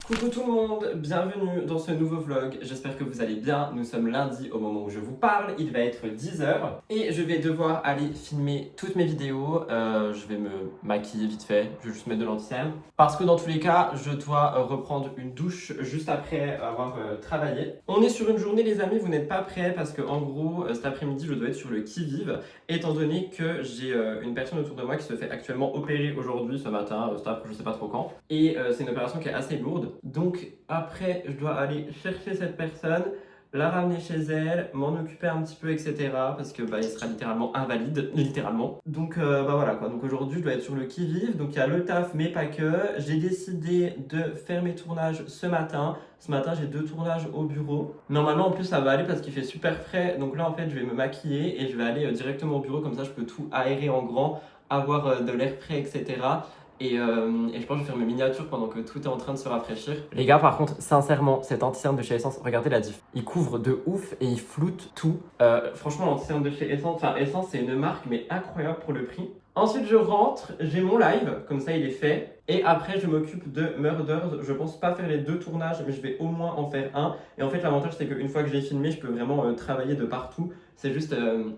Coucou tout le monde, bienvenue dans ce nouveau vlog, j'espère que vous allez bien. Nous sommes lundi au moment où je vous parle, il va être 10h et je vais devoir aller filmer toutes mes vidéos. Je vais me maquiller vite fait, je vais juste mettre de l'anti-cerne parce que dans tous les cas, je dois reprendre une douche juste après avoir travaillé. On est sur une journée les amis, vous n'êtes pas prêts parce que en gros, cet après-midi, je dois être sur le qui-vive étant donné que j'ai une personne autour de moi qui se fait actuellement opérer aujourd'hui, ce matin, cet après, je sais pas trop quand. Et c'est une opération qui est assez lourde. Donc après, je dois aller chercher cette personne, la ramener chez elle, m'en occuper un petit peu, etc. Parce que il sera littéralement invalide, littéralement. Donc voilà quoi. Donc aujourd'hui, je dois être sur le qui-vive. Donc il y a le taf, mais pas que. J'ai décidé de faire mes tournages ce matin. Ce matin, j'ai 2 tournages au bureau. Normalement, en plus, ça va aller parce qu'il fait super frais. Donc là, en fait, je vais me maquiller et je vais aller directement au bureau. Comme ça, je peux tout aérer en grand, avoir de l'air frais, etc. Et je pense que je vais faire mes miniatures pendant que tout est en train de se rafraîchir. Les gars, par contre, sincèrement, cet anti-cerne de chez Essence, regardez la diff. Il couvre de ouf et il floute tout. Franchement, l'anti-cerne de chez Essence, enfin Essence, c'est une marque mais incroyable pour le prix. Ensuite, je rentre, j'ai mon live, comme ça il est fait. Et après, je m'occupe de Murders. Je pense pas faire les 2 tournages, mais je vais au moins en faire un. Et en fait, l'avantage, c'est qu'une fois que j'ai filmé, je peux vraiment travailler de partout. C'est juste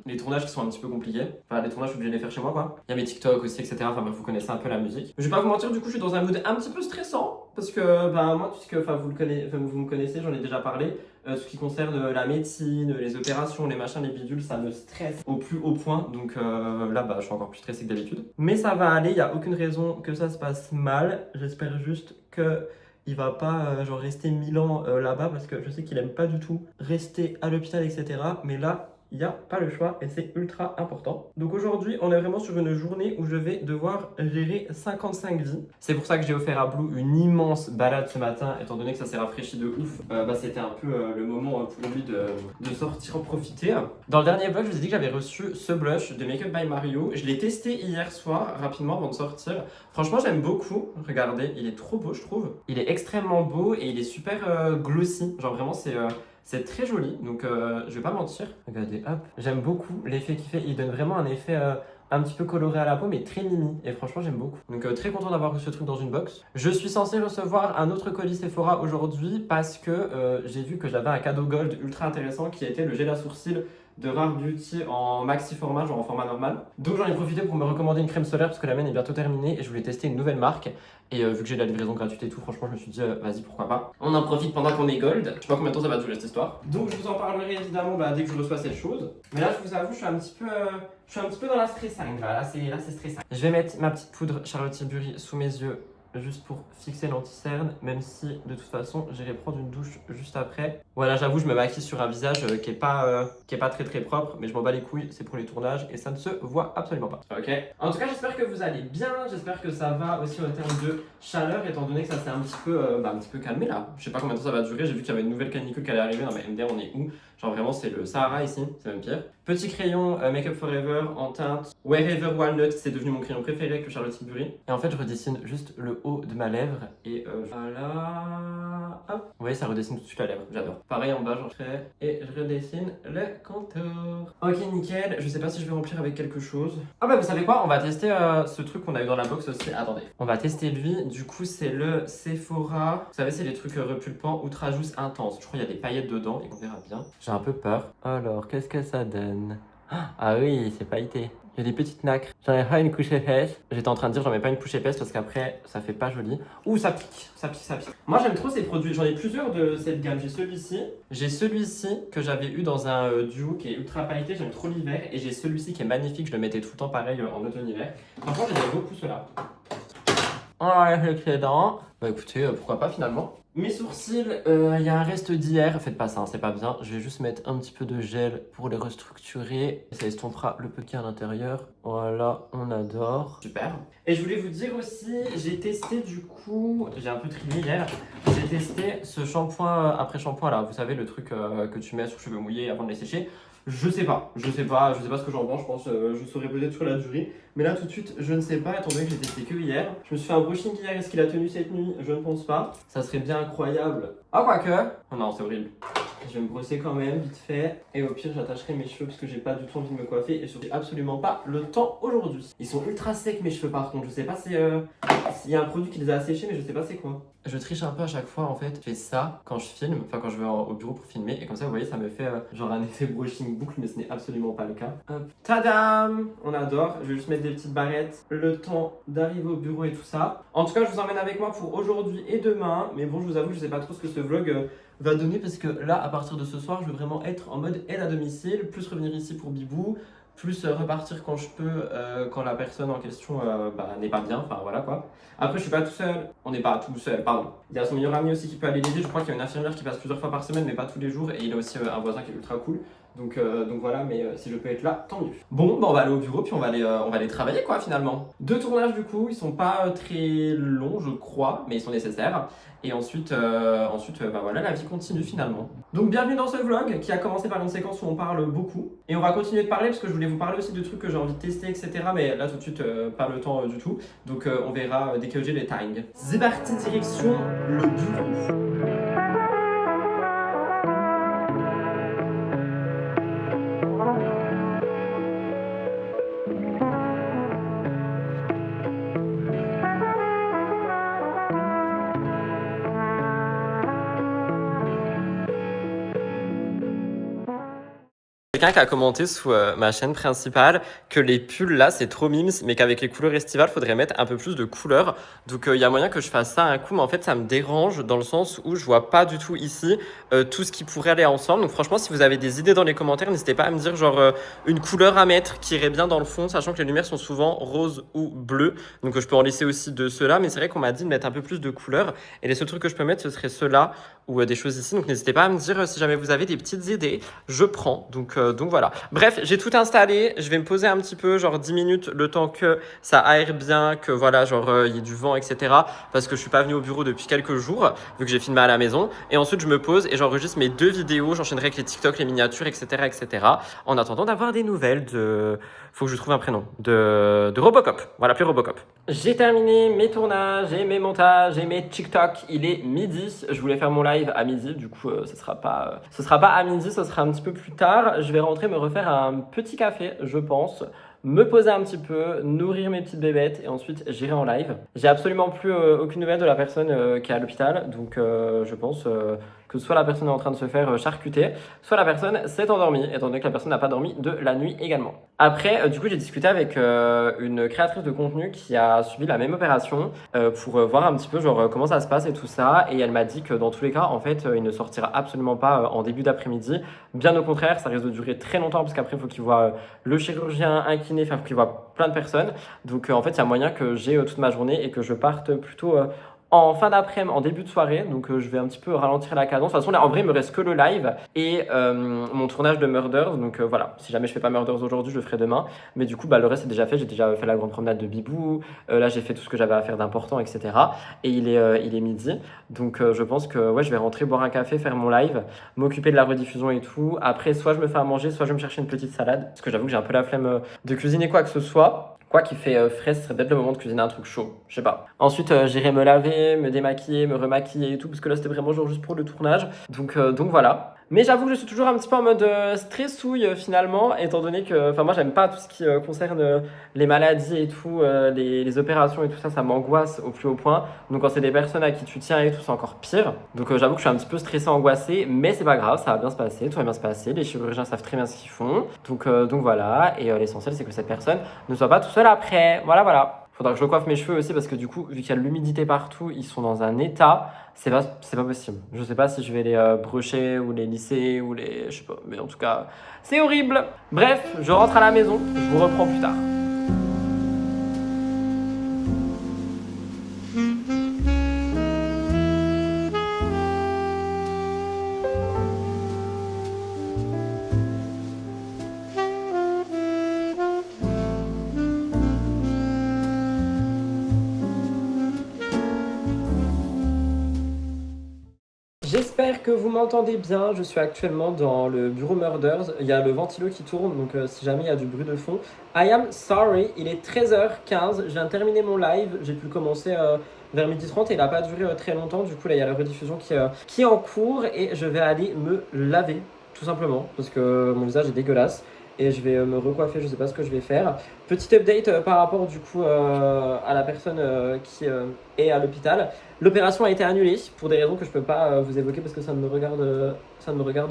les tournages qui sont un petit peu compliqués. Enfin, les tournages, je suis obligé de les faire chez moi, quoi. Il y a mes TikTok aussi, etc. Enfin, bref, vous connaissez un peu la musique. Je vais pas vous mentir, du coup, je suis dans un mood un petit peu stressant. Parce que, moi, puisque, vous me connaissez, j'en ai déjà parlé. Tout ce qui concerne la médecine, les opérations, les machins, les bidules, ça me stresse au plus haut point. Donc là, je suis encore plus stressé que d'habitude. Mais ça va aller, il n'y a aucune raison que ça se passe mal. J'espère juste que il va pas genre rester 1000 ans là-bas parce que je sais qu'il aime pas du tout rester à l'hôpital, etc. Mais là, il n'y a pas le choix et c'est ultra important. Donc aujourd'hui, on est vraiment sur une journée où je vais devoir gérer 55 vies. C'est pour ça que j'ai offert à Blue une immense balade ce matin, étant donné que ça s'est rafraîchi de ouf. C'était un peu le moment pour lui de sortir en profiter. Dans le dernier vlog, je vous ai dit que j'avais reçu ce blush de Make Up by Mario. Je l'ai testé hier soir, rapidement avant de sortir. Franchement, j'aime beaucoup. Regardez, il est trop beau, je trouve. Il est extrêmement beau et il est super glossy. Genre vraiment, c'est très joli, donc je vais pas mentir. Regardez, hop. J'aime beaucoup l'effet qu'il fait. Il donne vraiment un effet un petit peu coloré à la peau, mais très mimi. Et franchement, j'aime beaucoup. Donc très content d'avoir reçu ce truc dans une box. Je suis censé recevoir un autre colis Sephora aujourd'hui parce que j'ai vu que j'avais un cadeau gold ultra intéressant qui était le gel à sourcils de Rare Beauty en maxi format, genre en format normal. Donc j'en ai profité pour me recommander une crème solaire parce que la mienne est bientôt terminée et je voulais tester une nouvelle marque. Et vu que j'ai de la livraison gratuite et tout, franchement, je me suis dit, vas-y, pourquoi pas. On en profite pendant qu'on est gold. Je sais pas combien de temps ça va durer cette histoire. Donc je vous en parlerai évidemment dès que je reçois cette chose. Mais là, je vous avoue, je suis un petit peu dans la stressing. Là c'est stressant. Je vais mettre ma petite poudre Charlotte Tilbury sous mes yeux, juste pour fixer l'anti-cerne, même si de toute façon j'irai prendre une douche juste après. Voilà, j'avoue, je me maquille sur un visage qui est pas très propre, mais je m'en bats les couilles, c'est pour les tournages et ça ne se voit absolument pas. Ok. En tout cas, j'espère que vous allez bien, j'espère que ça va aussi en termes de chaleur, étant donné que ça s'est un petit peu calmé là. Je sais pas combien de temps ça va durer, j'ai vu qu'il y avait une nouvelle canicule qui allait arriver. Non mais MDR, on est où? Genre vraiment, c'est le Sahara ici, c'est même pire. Petit crayon Make Up Forever en teinte Wherever Walnut, c'est devenu mon crayon préféré avec le Charlotte Tilbury. Et en fait, je redessine juste le haut de ma lèvre et voilà. Hop. Vous voyez, ça redessine tout de suite la lèvre, j'adore. Pareil en bas, j'en fais et je redessine le contour. Ok, nickel. Je sais pas si je vais remplir avec quelque chose. Ah vous savez quoi? On va tester ce truc qu'on a eu dans la box aussi. Attendez. On va tester lui. Du coup, c'est le Sephora. Vous savez, c'est les trucs repulpants Ultra Juice Intense. Je crois qu'il y a des paillettes dedans et on verra bien. J'ai un peu peur. Alors, qu'est-ce que ça donne? Ah oui, c'est pailleté. Il y a des petites nacres. J'en ai pas une couche épaisse. J'étais en train de dire j'en mets pas une couche épaisse parce qu'après ça fait pas joli. Ouh, ça pique, ça pique, ça pique. Moi j'aime trop ces produits. J'en ai plusieurs de cette gamme. J'ai celui-ci que j'avais eu dans un duo qui est ultra pailleté. J'aime trop l'hiver. Et j'ai celui-ci qui est magnifique. Je le mettais tout le temps pareil en automne-hiver. Franchement, j'aime beaucoup ceux-là. Ouais, l'excédent. Écoutez, pourquoi pas finalement. Mes sourcils, il y a un reste d'hier. Faites pas ça, hein, c'est pas bien. Je vais juste mettre un petit peu de gel pour les restructurer. Ça estompera le petit à l'intérieur. Voilà, on adore. Super. Et je voulais vous dire aussi, j'ai testé du coup, j'ai un peu trié hier. J'ai testé ce shampoing après shampoing là. Vous savez, le truc que tu mets sur cheveux mouillés avant de les sécher. Je sais pas ce que j'en pense, je pense je saurai peut-être sur la durée. Mais là tout de suite, je ne sais pas, étant donné que j'ai testé que hier. Je me suis fait un brushing hier, est-ce qu'il a tenu cette nuit? Je ne pense pas. Ça serait bien incroyable. Ah quoique. Oh non, c'est horrible. Je vais me brosser quand même, vite fait. Et au pire, j'attacherai mes cheveux parce que j'ai pas du tout envie de me coiffer. Et surtout, j'ai absolument pas le temps aujourd'hui. Ils sont ultra secs mes cheveux par contre, je sais pas Yes! Il y a un produit qui les a asséchés, mais je sais pas c'est quoi. Je triche un peu à chaque fois en fait. Je fais ça quand je filme, enfin quand je vais au bureau pour filmer. Et comme ça, vous voyez, ça me fait genre un effet brushing boucle, mais ce n'est absolument pas le cas. Hop. Tadam! On adore. Je vais juste mettre des petites barrettes. Le temps d'arriver au bureau et tout ça. En tout cas, je vous emmène avec moi pour aujourd'hui et demain. Mais bon, je vous avoue, je sais pas trop ce que ce vlog va donner parce que là, à partir de ce soir, je veux vraiment être en mode aide à domicile, plus revenir ici pour Bibou, plus repartir quand je peux, quand la personne en question n'est pas bien, enfin voilà quoi. Après, je suis pas tout seul, on n'est pas tout seul, pardon. Il y a son meilleur ami aussi qui peut aller l'aider, je crois qu'il y a une infirmière qui passe plusieurs fois par semaine, mais pas tous les jours, et il a aussi un voisin qui est ultra cool. Donc voilà, mais si je peux être là, tant mieux. Bon, on va aller au bureau, puis on va aller travailler quoi finalement. 2 tournages du coup, ils sont pas très longs je crois, mais ils sont nécessaires. Et ensuite, voilà, la vie continue finalement. Donc bienvenue dans ce vlog qui a commencé par une séquence où on parle beaucoup. Et on va continuer de parler parce que je voulais vous parler aussi de trucs que j'ai envie de tester, etc. Mais là tout de suite, pas le temps du tout. Donc on verra dès que j'ai les tags. C'est parti, direction le bureau. Quelqu'un qui a commenté sous ma chaîne principale que les pulls là c'est trop mimes, mais qu'avec les couleurs estivales faudrait mettre un peu plus de couleurs. Donc il y a moyen que je fasse ça un coup, mais en fait ça me dérange dans le sens où je vois pas du tout ici tout ce qui pourrait aller ensemble. Donc franchement, si vous avez des idées dans les commentaires, n'hésitez pas à me dire genre une couleur à mettre qui irait bien dans le fond, sachant que les lumières sont souvent roses ou bleues. Donc je peux en laisser aussi de ceux-là, mais c'est vrai qu'on m'a dit de mettre un peu plus de couleurs. Et les seuls trucs que je peux mettre, ce serait ceux-là ou des choses ici. Donc n'hésitez pas à me dire si jamais vous avez des petites idées, je prends. Donc voilà. Bref, j'ai tout installé. Je vais me poser un petit peu, genre 10 minutes, le temps que ça aère bien, que voilà, genre il y ait du vent, etc. Parce que je suis pas venu au bureau depuis quelques jours, vu que j'ai filmé à la maison. Et ensuite, je me pose et j'enregistre mes 2 vidéos. J'enchaînerai avec les TikTok, les miniatures, etc., etc. En attendant d'avoir des nouvelles de... Faut que je trouve un prénom. De Robocop. On va l'appeler Robocop. J'ai terminé mes tournages et mes montages et mes TikTok. Il est midi. Je voulais faire mon live à midi. Du coup, ce sera pas à midi, ce sera un petit peu plus tard. Je vais rentrer me refaire un petit café, je pense. Me poser un petit peu, nourrir mes petites bébêtes et ensuite j'irai en live. J'ai absolument plus aucune nouvelle de la personne qui est à l'hôpital. Donc je pense que soit la personne est en train de se faire charcuter, soit la personne s'est endormie, étant donné que la personne n'a pas dormi de la nuit également. Après, du coup, j'ai discuté avec une créatrice de contenu qui a subi la même opération pour voir un petit peu genre comment ça se passe et tout ça. Et elle m'a dit que dans tous les cas, en fait, il ne sortira absolument pas en début d'après-midi. Bien au contraire, ça risque de durer très longtemps parce qu'après, il faut qu'il voit le chirurgien, un kiné, enfin, il faut qu'il voit plein de personnes. Donc, en fait, il y a moyen que j'ai toute ma journée et que je parte plutôt en fin d'après-midi, en début de soirée. Donc je vais un petit peu ralentir la cadence. De toute façon, là, en vrai, il me reste que le live et mon tournage de Murders. Donc voilà, si jamais je fais pas Murders aujourd'hui, je le ferai demain. Mais du coup, le reste est déjà fait. J'ai déjà fait la grande promenade de Bibou. Là, j'ai fait tout ce que j'avais à faire d'important, etc. Et il est midi. Donc je pense que ouais, je vais rentrer, boire un café, faire mon live, m'occuper de la rediffusion et tout. Après, soit je me fais à manger, soit je vais me chercher une petite salade. Parce que j'avoue que j'ai un peu la flemme de cuisiner quoi que ce soit. Quoi qu'il fait frais, ce serait peut-être le moment de cuisiner un truc chaud, je sais pas. Ensuite, j'irai me laver, me démaquiller, me remaquiller et tout, parce que là, c'était vraiment genre juste pour le tournage. Donc voilà. Mais j'avoue que je suis toujours un petit peu en mode stressouille finalement, étant donné que, enfin moi j'aime pas tout ce qui concerne les maladies et tout, les opérations et tout ça, ça m'angoisse au plus haut point. Donc quand c'est des personnes à qui tu tiens et tout, c'est encore pire. Donc j'avoue que je suis un petit peu stressé, angoissé, mais c'est pas grave, ça va bien se passer, tout va bien se passer. Les chirurgiens savent très bien ce qu'ils font. Donc voilà, et l'essentiel c'est que cette personne ne soit pas tout seul après. Voilà. Faudra que je recoiffe mes cheveux aussi parce que du coup, vu qu'il y a de l'humidité partout, ils sont dans un état, c'est pas possible. Je sais pas si je vais les brocher ou les lisser ou je sais pas, mais en tout cas, c'est horrible. Bref, je rentre à la maison, je vous reprends plus tard. J'espère que vous m'entendez bien, je suis actuellement dans le bureau Murders, il y a le ventilo qui tourne, donc si jamais il y a du bruit de fond. I am sorry, il est 13h15, je viens de terminer mon live, j'ai pu le commencer vers 12h30 et il n'a pas duré très longtemps, du coup là il y a la rediffusion qui est en cours et je vais aller me laver, tout simplement, parce que mon visage est dégueulasse. Et je vais me recoiffer, je sais pas ce que je vais faire. Petit update par rapport du coup à la personne qui est à l'hôpital. L'opération a été annulée pour des raisons que je peux pas vous évoquer parce que ça ne me regarde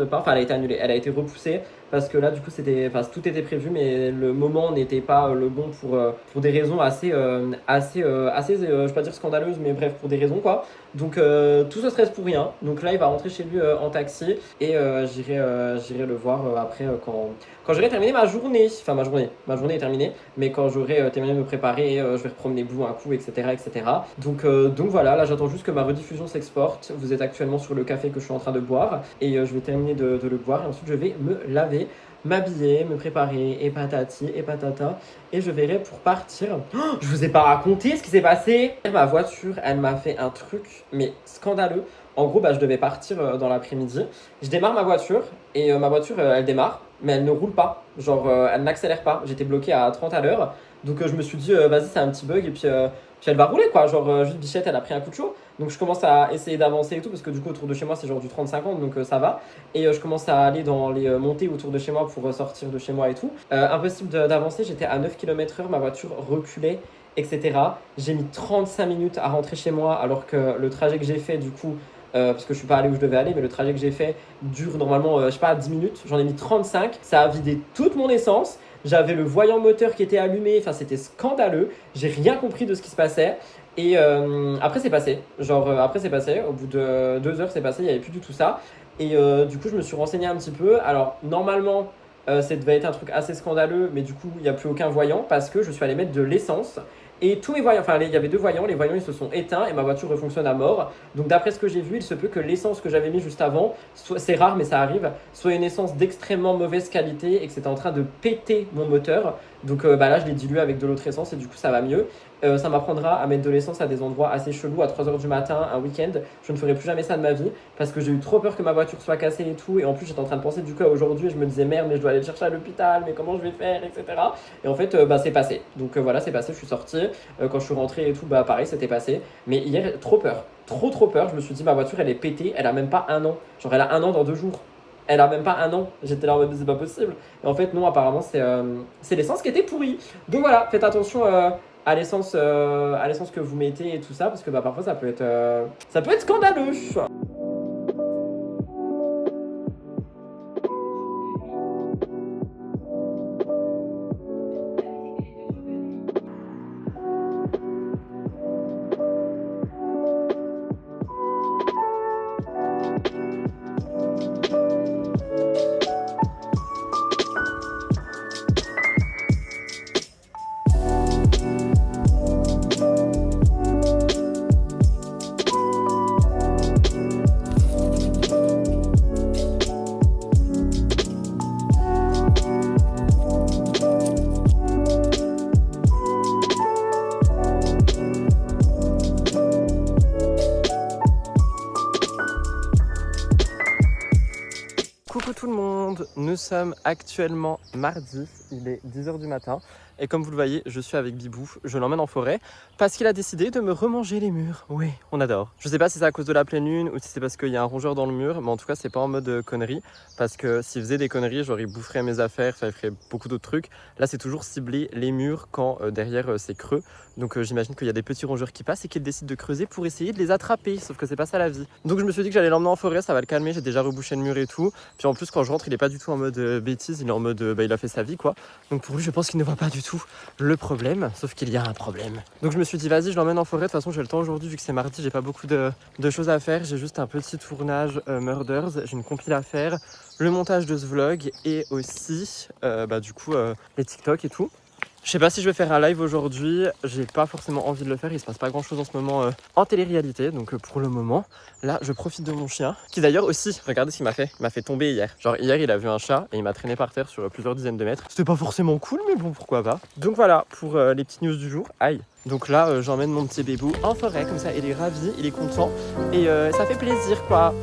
pas. Enfin, elle a été annulée, elle a été repoussée parce que là, du coup, tout était prévu, mais le moment n'était pas le bon pour des raisons je vais pas dire scandaleuses, mais bref, pour des raisons quoi. Donc tout ce stress pour rien. Donc là, il va rentrer chez lui en taxi et j'irai le voir après quand j'aurai terminé ma journée. Enfin, ma journée est terminée, mais quand j'aurai terminé de me préparer, je vais repromener Blue un coup, etc., etc. Donc voilà, là j'attends juste que ma rediffusion s'exporte. Vous êtes actuellement sur le café que je suis en train de boire et je vais terminer de le boire et ensuite je vais me laver, m'habiller, me préparer et patati et patata et je verrai pour partir. Oh, je vous ai pas raconté ce qui s'est passé. Ma voiture, elle m'a fait un truc mais scandaleux. En gros, je devais partir dans l'après-midi. Je démarre ma voiture et ma voiture, elle démarre, mais elle ne roule pas. Genre, elle n'accélère pas. J'étais bloqué à 30 à l'heure. Donc, je me suis dit, vas-y, c'est un petit bug et puis elle va rouler quoi. Genre, juste Bichette, elle a pris un coup de chaud. Donc, je commence à essayer d'avancer et tout parce que du coup, autour de chez moi, c'est genre du 30-50, donc ça va. Et je commence à aller dans les montées autour de chez moi pour sortir de chez moi et tout. Impossible d'avancer. J'étais à 9 km/h, ma voiture reculait, etc. J'ai mis 35 minutes à rentrer chez moi alors que le trajet que j'ai fait, du coup, parce que je suis pas allé où je devais aller, mais le trajet que j'ai fait dure normalement, je sais pas, 10 minutes. J'en ai mis 35. Ça a vidé toute mon essence. J'avais le voyant moteur qui était allumé. Enfin, c'était scandaleux. J'ai rien compris de ce qui se passait. Et après, c'est passé. Après, c'est passé. Au bout de 2 heures, c'est passé. Il n'y avait plus du tout ça. Et du coup, je me suis renseigné un petit peu. Alors, normalement, ça devait être un truc assez scandaleux, mais du coup, il n'y a plus aucun voyant parce que je suis allé mettre de l'essence. Et tous mes voyants, enfin il y avait 2 voyants, les voyants ils se sont éteints et ma voiture refonctionne à mort. Donc d'après ce que j'ai vu, il se peut que l'essence que j'avais mis juste avant, c'est rare mais ça arrive, soit une essence d'extrêmement mauvaise qualité et que c'était en train de péter mon moteur. Donc là je l'ai dilué avec de l'autre essence et du coup ça va mieux. Ça m'apprendra à mettre de l'essence à des endroits assez chelous à 3h du matin, un week-end. Je ne ferai plus jamais ça de ma vie parce que j'ai eu trop peur que ma voiture soit cassée et tout. Et en plus j'étais en train de penser du coup à aujourd'hui et je me disais merde mais je dois aller le chercher à l'hôpital, mais comment je vais faire, etc. Et en fait c'est passé. Donc voilà, c'est passé, je suis sorti. Quand je suis rentré et tout, pareil, c'était passé. Mais hier, trop peur. Trop peur. Je me suis dit, ma voiture, elle est pétée. Elle a même pas un an. Genre, elle a un an dans 2 jours. Elle a même pas un an. J'étais là en mode, c'est pas possible. Et en fait, non, apparemment, c'est l'essence qui était pourrie. Donc voilà, faites attention à l'essence que vous mettez et tout ça. Parce que parfois, ça peut être scandaleux. Coucou tout le monde, nous sommes actuellement mardi, il est 10h du matin et comme vous le voyez, je suis avec Bibou, je l'emmène en forêt parce qu'il a décidé de me remanger les murs. Oui, on adore. Je sais pas si c'est à cause de la pleine lune ou si c'est parce qu'il y a un rongeur dans le mur, mais en tout cas c'est pas en mode connerie parce que s'il faisait des conneries, genre il boufferait mes affaires, il ferait beaucoup d'autres trucs. Là c'est toujours ciblé les murs quand derrière c'est creux, donc j'imagine qu'il y a des petits rongeurs qui passent et qu'il décide de creuser pour essayer de les attraper, sauf que c'est pas ça la vie. Donc je me suis dit que j'allais l'emmener en forêt, ça va le calmer, j'ai déjà rebouché le mur et tout. Puis en plus quand je rentre il est pas du tout en mode bêtise, il est en mode il a fait sa vie quoi. Donc pour lui je pense qu'il ne voit pas du tout le problème, sauf qu'il y a un problème. Donc je me suis dit vas-y je l'emmène en forêt, de toute façon j'ai le temps aujourd'hui vu que c'est mardi, j'ai pas beaucoup de choses à faire, j'ai juste un petit tournage Murders, j'ai une compile à faire, le montage de ce vlog et aussi du coup les TikTok et tout. Je sais pas si je vais faire un live aujourd'hui, j'ai pas forcément envie de le faire, il se passe pas grand chose en ce moment en télé-réalité, donc pour le moment, là je profite de mon chien, qui d'ailleurs aussi, regardez ce qu'il m'a fait tomber hier. Genre hier il a vu un chat et il m'a traîné par terre sur plusieurs dizaines de mètres. C'était pas forcément cool mais bon pourquoi pas. Donc voilà pour les petites news du jour, aïe. Donc là j'emmène mon petit bébou en forêt comme ça, il est ravi, il est content et ça fait plaisir quoi.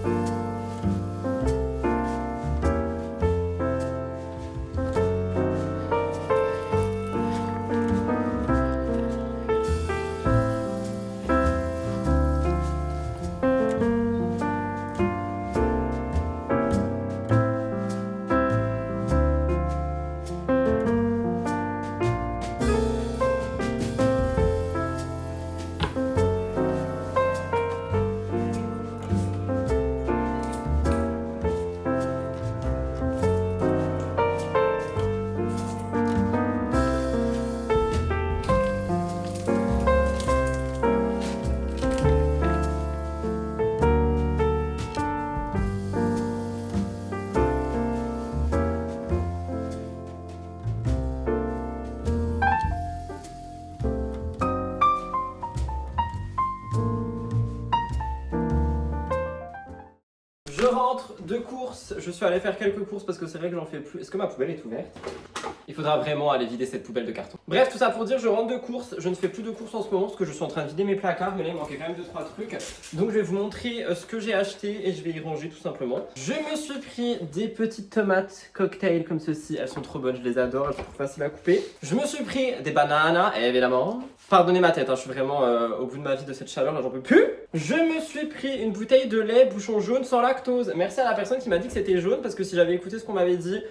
rentre de course, je suis allé faire quelques courses parce que c'est vrai que j'en fais plus. Est-ce que ma poubelle est ouverte? Il faudra vraiment aller vider cette poubelle de carton. Bref, tout ça pour dire, je rentre de course. Je ne fais plus de courses en ce moment parce que je suis en train de vider mes placards, mais là il manquait quand même 2-3 trucs. Donc je vais vous montrer ce que j'ai acheté et je vais y ranger tout simplement. Je me suis pris des petites tomates cocktail comme ceci. Elles sont trop bonnes, je les adore, elles sont trop faciles à couper. Je me suis pris des bananes, évidemment. Pardonnez ma tête, hein, je suis vraiment au bout de ma vie de cette chaleur, là j'en peux plus. Je me suis pris une bouteille de lait bouchon jaune sans lactose. Merci à la personne qui m'a dit que c'était jaune parce que si j'avais écouté ce qu'on m'avait dit,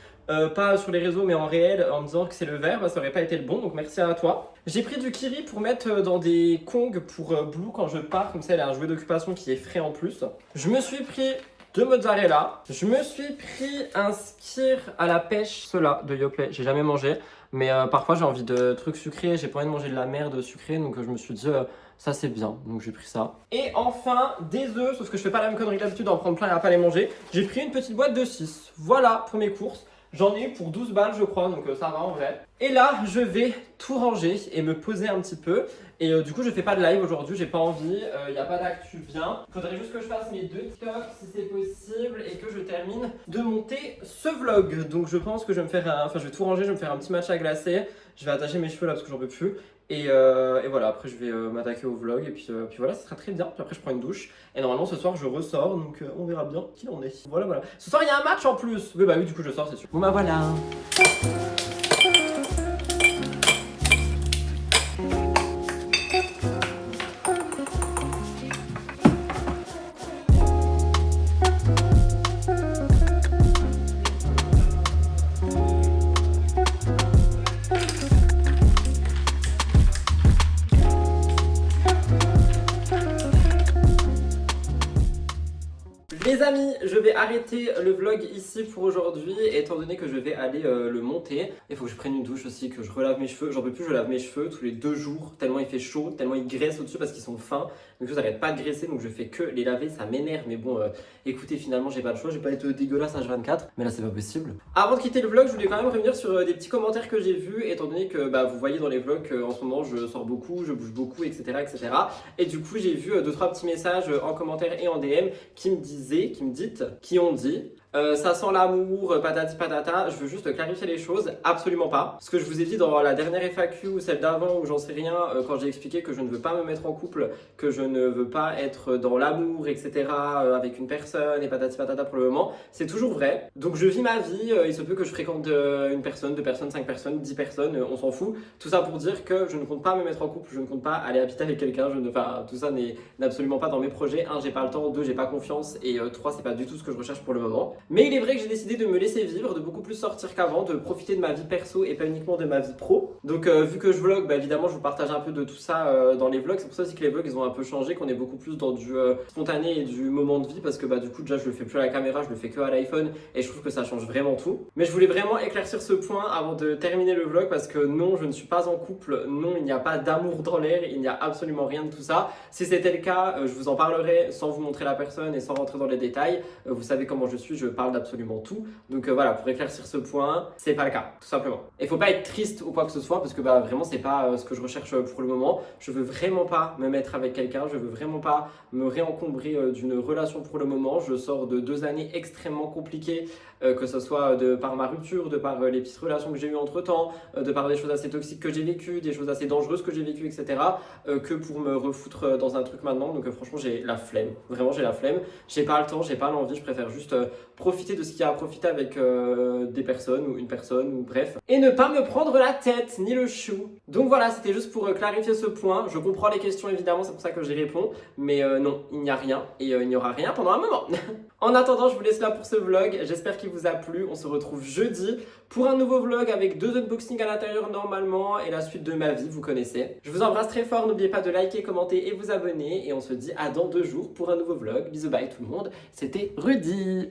pas sur les réseaux mais en réel, en me disant que c'est le vert, bah, ça aurait pas été le bon, donc merci à toi. J'ai pris du kiri pour mettre dans des kongs pour Blue quand je pars, comme ça elle a un jouet d'occupation qui est frais en plus. Je me suis pris de mozzarella. Je me suis pris un skyr à la pêche, ceux-là de Yoplait, j'ai jamais mangé. Mais parfois j'ai envie de trucs sucrés, j'ai pas envie de manger de la merde sucrée, donc je me suis dit ça c'est bien, donc j'ai pris ça. Et enfin des œufs, sauf que je fais pas la même connerie que d'habitude d'en prendre plein et à pas les manger. J'ai pris une petite boîte de 6, voilà pour mes courses. J'en ai eu pour 12 balles je crois, donc ça va en vrai. Et là je vais tout ranger et me poser un petit peu. Et du coup je fais pas de live aujourd'hui, j'ai pas envie, y a pas d'actu bien. Faudrait juste que je fasse mes 2 TikTok si c'est possible et que je termine de monter ce vlog. Donc je pense que je vais me faire je vais tout ranger, je vais me faire un petit matcha glacé. Je vais attacher mes cheveux là parce que j'en peux plus. Et voilà, après je vais m'attaquer au vlog et puis voilà, ça sera très bien. Puis après je prends une douche et normalement ce soir je ressors, donc on verra bien qui en est. Voilà. Ce soir il y a un match en plus. Oui bah oui, du coup je sors c'est sûr. Bon bah voilà. Les amis, je vais arrêter le vlog ici pour aujourd'hui, étant donné que je vais aller le monter. Il faut que je prenne une douche aussi, que je relave mes cheveux. J'en peux plus, je lave mes cheveux tous les 2 jours, tellement il fait chaud, tellement ils graissent au-dessus parce qu'ils sont fins. Donc ça n'arrête pas de graisser, donc je fais que les laver, ça m'énerve. Mais bon, écoutez, finalement j'ai pas le choix, je vais pas être dégueulasse H24, mais là c'est pas possible. Avant de quitter le vlog, je voulais quand même revenir sur des petits commentaires que j'ai vus, étant donné que vous voyez dans les vlogs qu'en ce moment je sors beaucoup, je bouge beaucoup, etc. Et du coup j'ai vu 2-3 petits messages en commentaire et en DM qui me ont dit ça sent l'amour, patati patata. Je veux juste clarifier les choses, absolument pas. Ce que je vous ai dit dans la dernière FAQ ou celle d'avant ou j'en sais rien, quand j'ai expliqué que je ne veux pas me mettre en couple, que je ne veux pas être dans l'amour, etc. Avec une personne et patati patata pour le moment, c'est toujours vrai. Donc je vis ma vie, il se peut que je fréquente une personne, 2 personnes, 5 personnes, 10 personnes, on s'en fout. Tout ça pour dire que je ne compte pas me mettre en couple, je ne compte pas aller habiter avec quelqu'un, tout ça n'est absolument pas dans mes projets. 1, j'ai pas le temps, 2, j'ai pas confiance et 3, c'est pas du tout ce que je recherche pour le moment. Mais il est vrai que j'ai décidé de me laisser vivre, de beaucoup plus sortir qu'avant, de profiter de ma vie perso et pas uniquement de ma vie pro. Donc vu que je vlog, évidemment je vous partage un peu de tout ça dans les vlogs. C'est pour ça aussi que les vlogs ils ont un peu changé, qu'on est beaucoup plus dans du spontané et du moment de vie parce que du coup déjà je le fais plus à la caméra, je le fais que à l'iPhone et je trouve que ça change vraiment tout. Mais je voulais vraiment éclaircir ce point avant de terminer le vlog parce que non, je ne suis pas en couple, non, il n'y a pas d'amour dans l'air, il n'y a absolument rien de tout ça. Si c'était le cas, je vous en parlerai sans vous montrer la personne et sans rentrer dans les détails. Vous savez comment je suis, je parle d'absolument tout. Donc voilà, pour éclaircir ce point, c'est pas le cas, tout simplement. Et faut pas être triste ou quoi que ce soit parce que vraiment c'est pas ce que je recherche pour le moment. Je veux vraiment pas me mettre avec quelqu'un, je veux vraiment pas me réencombrer d'une relation pour le moment. Je sors de 2 années extrêmement compliquées, que ce soit de par ma rupture, de par les petites relations que j'ai eues entre temps, de par des choses assez toxiques que j'ai vécues, des choses assez dangereuses que j'ai vécues, etc. Que pour me refoutre dans un truc maintenant. Donc franchement j'ai la flemme, vraiment j'ai la flemme. J'ai pas le temps, j'ai pas l'envie, je préfère juste profiter de ce qu'il y a à profiter avec des personnes ou une personne ou bref. Et ne pas me prendre la tête ni le chou. Donc voilà, c'était juste pour clarifier ce point. Je comprends les questions évidemment, c'est pour ça que j'y réponds. Mais non, il n'y a rien et il n'y aura rien pendant un moment. En attendant, je vous laisse là pour ce vlog. J'espère qu'il vous a plu. On se retrouve jeudi pour un nouveau vlog avec 2 unboxings à l'intérieur normalement et la suite de ma vie, vous connaissez. Je vous embrasse très fort. N'oubliez pas de liker, commenter et vous abonner. Et on se dit à dans 2 jours pour un nouveau vlog. Bisous, bye tout le monde. C'était Rudy.